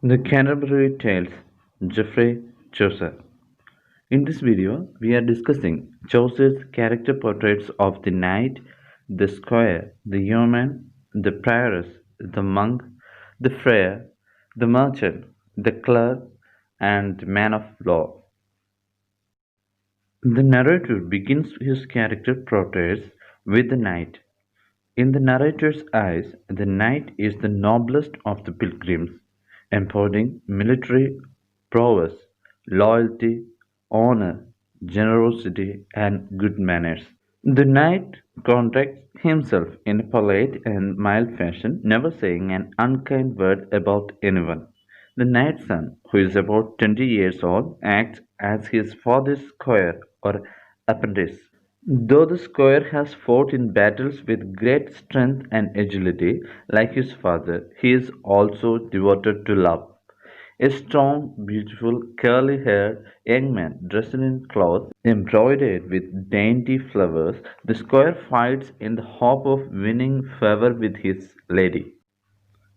The Canterbury Tales, Geoffrey Chaucer. In this video, we are discussing Chaucer's character portraits of the knight, the squire, the yeoman, the prioress, the monk, the friar, the merchant, the clerk, and the man of law. The narrator begins his character portraits with the knight. In the narrator's eyes, the knight is the noblest of the pilgrims, embodying military prowess, loyalty, honor, generosity, and good manners. The knight conducts himself in a polite and mild fashion, never saying an unkind word about anyone. The knight's son, who is about 20 years old, acts as his father's squire or apprentice. Though the squire has fought in battles with great strength and agility, like his father, he is also devoted to love. A strong, beautiful, curly-haired young man dressed in cloth embroidered with dainty flowers, the squire fights in the hope of winning favor with his lady.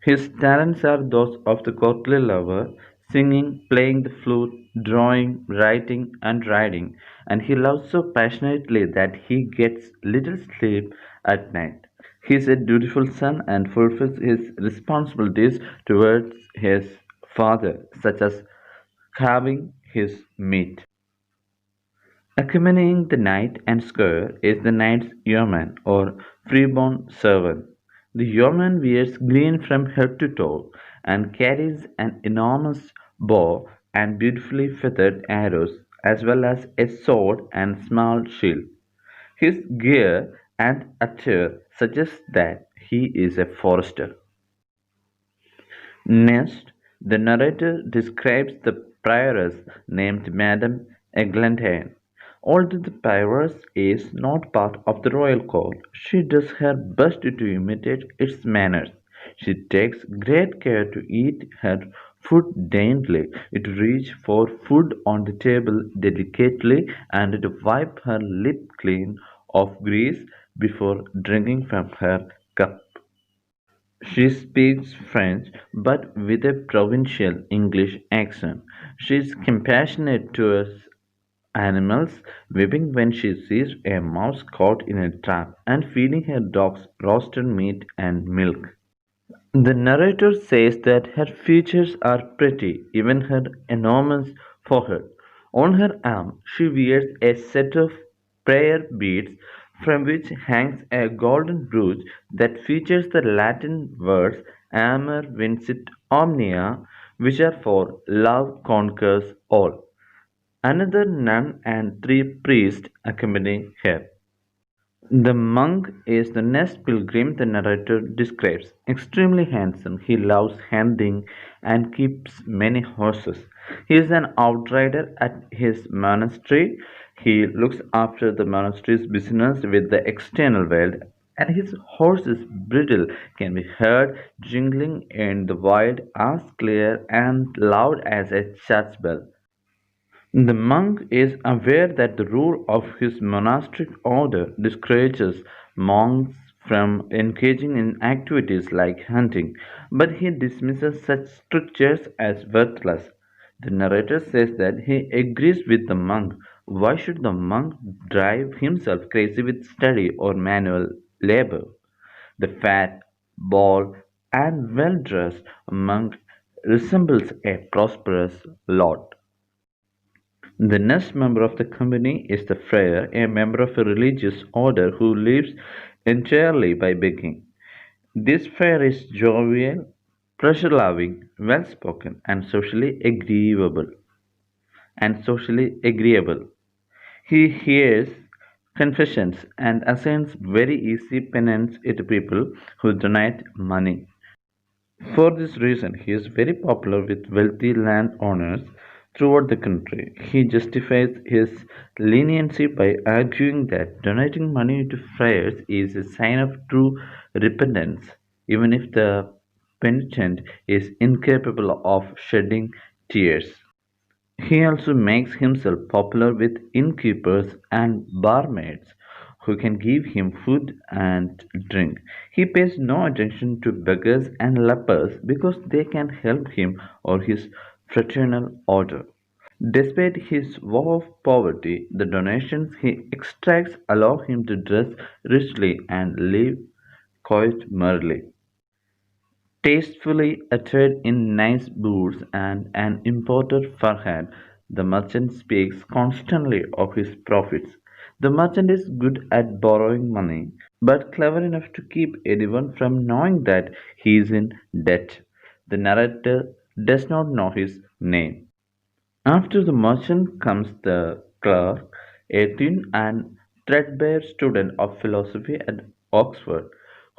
His talents are those of the courtly lover, singing, playing the flute, drawing, writing, and riding, and he loves so passionately that he gets little sleep at night. He is a dutiful son and fulfills his responsibilities towards his father, such as carving his meat. Accompanying the knight and squire is the knight's yeoman or freeborn servant. The yeoman wears green from head to toe and carries an enormous bow and beautifully feathered arrows, as well as a sword and small shield. His gear and attire suggest that he is a forester. Next, the narrator describes the prioress named Madame Eglantine. Although the prioress is not part of the royal court, she does her best to imitate its manners. She takes great care to eat her food daintily, to reach for food on the table delicately, and to wipe her lip clean of grease before drinking from her cup. She speaks French, but with a provincial English accent. She is compassionate towards animals, weeping when she sees a mouse caught in a trap, and feeding her dogs roasted meat and milk. The narrator says that her features are pretty, even her enormous forehead. On her arm she wears a set of prayer beads from which hangs a golden brooch that features the Latin words Amor vincit omnia, which are for love conquers all. Another nun and three priests accompany her. The monk is the next pilgrim the narrator describes. Extremely handsome, he loves hunting and keeps many horses. He is an outrider at his monastery. He looks after the monastery's business with the external world, and his horse's bridle can be heard jingling in the wild as clear and loud as a church bell. The monk is aware that the rule of his monastic order discourages monks from engaging in activities like hunting, but he dismisses such strictures as worthless. The narrator says that he agrees with the monk. Why should the monk drive himself crazy with study or manual labor? The fat, bald, and well dressed monk resembles a prosperous lord. The next member of the company is the friar, a member of a religious order who lives entirely by begging. This friar is jovial, pleasure-loving, well-spoken, and socially agreeable. He hears confessions and assigns very easy penance to people who donate money. For this reason, he is very popular with wealthy landowners throughout the country. He justifies his leniency by arguing that donating money to friars is a sign of true repentance, even if the penitent is incapable of shedding tears. He also makes himself popular with innkeepers and barmaids who can give him food and drink. He pays no attention to beggars and lepers because they can help him or his fraternal order. Despite his vow of poverty, the donations he extracts allow him to dress richly and live quite merrily. Tastefully attired in nice boots and an imported fur hat, the merchant speaks constantly of his profits. The merchant is good at borrowing money, but clever enough to keep anyone from knowing that he is in debt. The narrator does not know his name. After the merchant comes the clerk, a thin and threadbare student of philosophy at Oxford,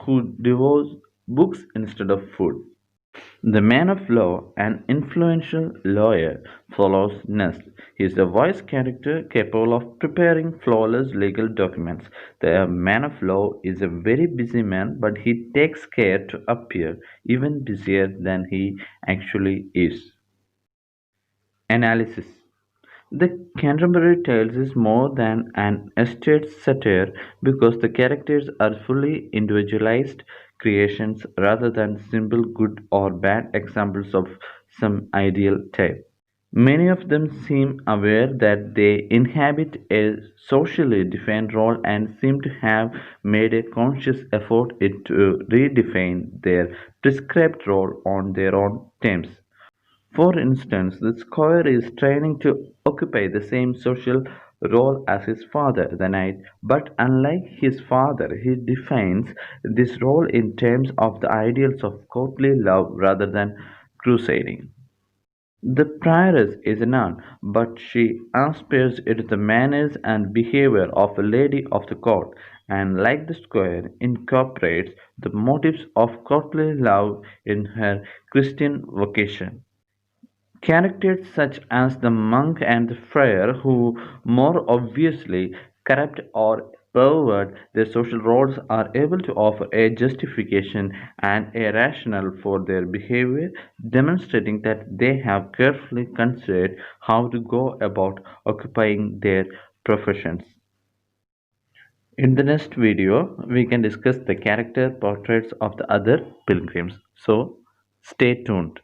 who devours books instead of food. The man of law, an influential lawyer, follows next. He is a wise character capable of preparing flawless legal documents. The man of law is a very busy man, but he takes care to appear even busier than he actually is. Analysis: The Canterbury Tales is more than an estate satire because the characters are fully individualized creations rather than simple good or bad examples of some ideal type. Many of them seem aware that they inhabit a socially defined role and seem to have made a conscious effort to redefine their prescribed role on their own terms. For instance, the squire is training to occupy the same social role as his father, the knight, but unlike his father, he defines this role in terms of the ideals of courtly love rather than crusading. The prioress is a nun, but she aspires to the manners and behavior of a lady of the court, and like the squire, incorporates the motives of courtly love in her Christian vocation. Characters such as the monk and the friar, who more obviously corrupt or pervert their social roles, are able to offer a justification and a rationale for their behavior, demonstrating that they have carefully considered how to go about occupying their professions. In the next video, we can discuss the character portraits of the other pilgrims. So, stay tuned.